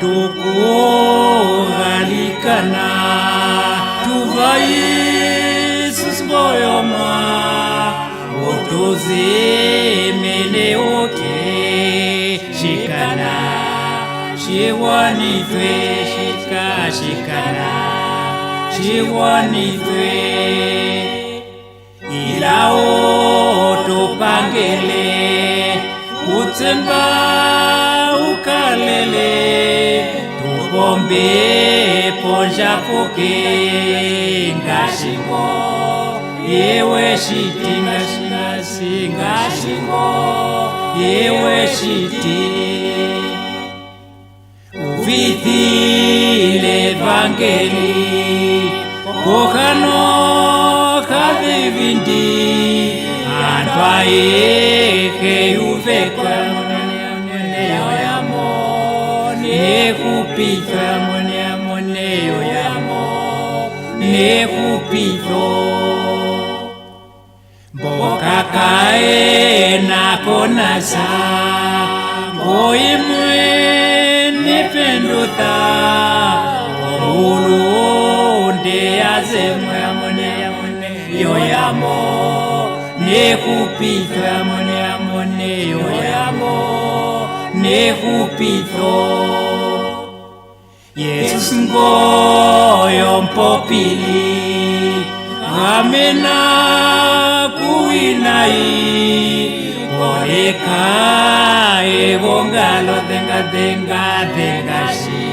tukugalikana tuvai susboyoma utuzimene oke shikana shiwanithwe shikana shiwanithwe ilao tupangele utsemba ukalele tubombe ponja puke ngashingo yewe shiti ngashingo yewe shiti uvithile vangeli kokano kadivindi antwaeke uvekwa moneyo yamo nekupithwa moneyo yamo nekupitho mbokakae nakonasa ngoimwe nipendutha omulunde azemwe moneyo yamo nekupithwa moneyo yamo nekupitho Yesus ngoyo mpopili amena kuinai Boreka egongalo dengashi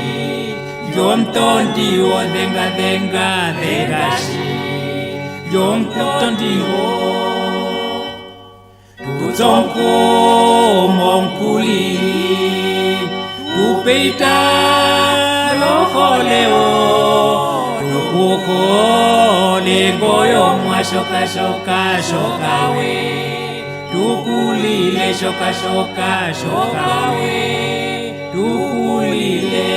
Yomtondiwo dengashi Yomtondiwo Tuzonko monkuli Tupeita lokoleo tukukole ngoyo mwa shokawe tukulile shokawe tukulile